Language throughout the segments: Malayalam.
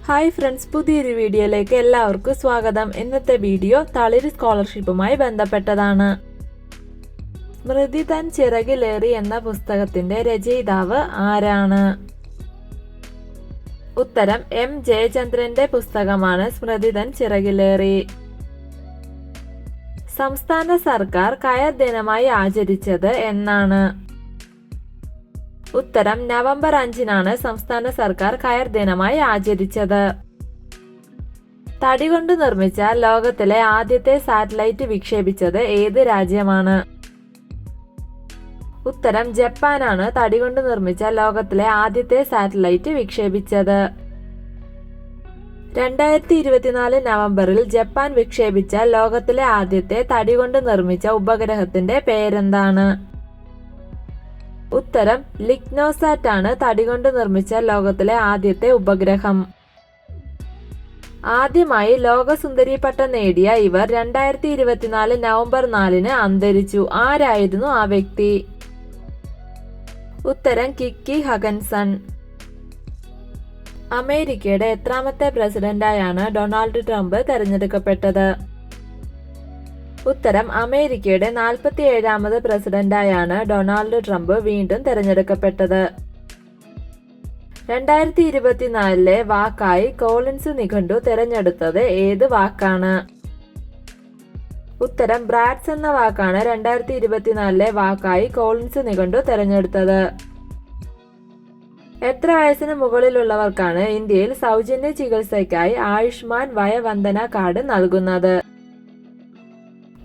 ഹായ് ഫ്രണ്ട്സ്, പുതിയൊരു വീഡിയോയിലേക്ക് എല്ലാവർക്കും സ്വാഗതം. ഇന്നത്തെ വീഡിയോ തളിര് സ്കോളർഷിപ്പുമായി ബന്ധപ്പെട്ടതാണ്. സ്മൃതി തൻ ചിറകിലേറി എന്ന പുസ്തകത്തിന്റെ രചയിതാവ് ആരാണ്? ഉത്തരം എം ജയചന്ദ്രന്റെ പുസ്തകമാണ് സ്മൃതി തൻ ചിറകിലേറി. സംസ്ഥാന സർക്കാർ കയർ ദിനമായി ആചരിച്ചത് എന്നാണ്? ഉത്തരം നവംബർ 5-നാണ് സംസ്ഥാന സർക്കാർ കയർ ദിനമായി ആചരിച്ചത്. തടി കൊണ്ട് നിർമ്മിച്ച ലോകത്തിലെ ആദ്യത്തെ സാറ്റലൈറ്റ് വിക്ഷേപിച്ചത് ഏത് രാജ്യമാണ്? ഉത്തരം ജപ്പാനാണ് തടി കൊണ്ട് നിർമ്മിച്ച ലോകത്തിലെ ആദ്യത്തെ സാറ്റലൈറ്റ് വിക്ഷേപിച്ചത്. 2024 നവംബറിൽ ജപ്പാൻ വിക്ഷേപിച്ച ലോകത്തിലെ ആദ്യത്തെ തടി കൊണ്ട് നിർമ്മിച്ച ഉപഗ്രഹത്തിന്റെ പേരെന്താണ്? ഉത്തരം ലിഗ്നോസാറ്റ് ആണ് തടി കൊണ്ട് നിർമ്മിച്ച ലോകത്തിലെ ആദ്യത്തെ ഉപഗ്രഹം. ആദ്യമായി ലോകസുന്ദരി പട്ടം നേടിയ ഇവർ 2024 നവംബർ 4-ന് അന്തരിച്ചു. ആരായിരുന്നു ആ വ്യക്തി? ഉത്തരം കിക്കി ഹഗൻസൺ. അമേരിക്കയുടെ എത്രാമത്തെ പ്രസിഡന്റായാണ് ഡൊണാൾഡ് ട്രംപ് തെരഞ്ഞെടുക്കപ്പെട്ടത്? ഉത്തരം അമേരിക്കയുടെ 47ാമത് പ്രസിഡന്റായാണ് ഡൊണാൾഡ് ട്രംപ് വീണ്ടും തെരഞ്ഞെടുക്കപ്പെട്ടത്. 2024 വാക്കായി കോളിൻസ് നിഘണ്ടു തെരഞ്ഞെടുത്തത് ഏത് വാക്കാണ്? ഉത്തരം ബ്രാഡ്സ് എന്ന വാക്കാണ് 2024 വാക്കായി കോളിൻസ് നിഘണ്ടു തെരഞ്ഞെടുത്തത്. എത്ര വയസ്സിന് മുകളിലുള്ളവർക്കാണ് ഇന്ത്യയിൽ സൗജന്യ ചികിത്സയ്ക്കായി ആയുഷ്മാൻ വയവന്ദന കാർഡ് നൽകുന്നത്?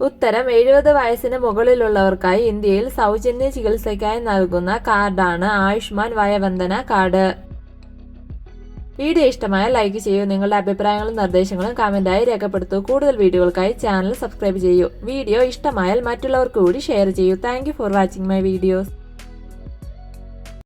ഉത്തരം 70 വയസ്സിന് മുകളിലുള്ളവർക്കായി ഇന്ത്യയിൽ സൗജന്യ ചികിത്സയ്ക്കായി നൽകുന്ന കാർഡാണ് ആയുഷ്മാൻ വയവന്ദന കാർഡ്. വീഡിയോ ഇഷ്ടമായ ലൈക്ക് ചെയ്യൂ. നിങ്ങളുടെ അഭിപ്രായങ്ങളും നിർദ്ദേശങ്ങളും കമന്റായി രേഖപ്പെടുത്തൂ. കൂടുതൽ വീഡിയോകൾക്കായി ചാനൽ സബ്സ്ക്രൈബ് ചെയ്യൂ. വീഡിയോ ഇഷ്ടമായാൽ മറ്റുള്ളവർക്ക് കൂടി ഷെയർ ചെയ്യൂ. Thank you for watching my videos.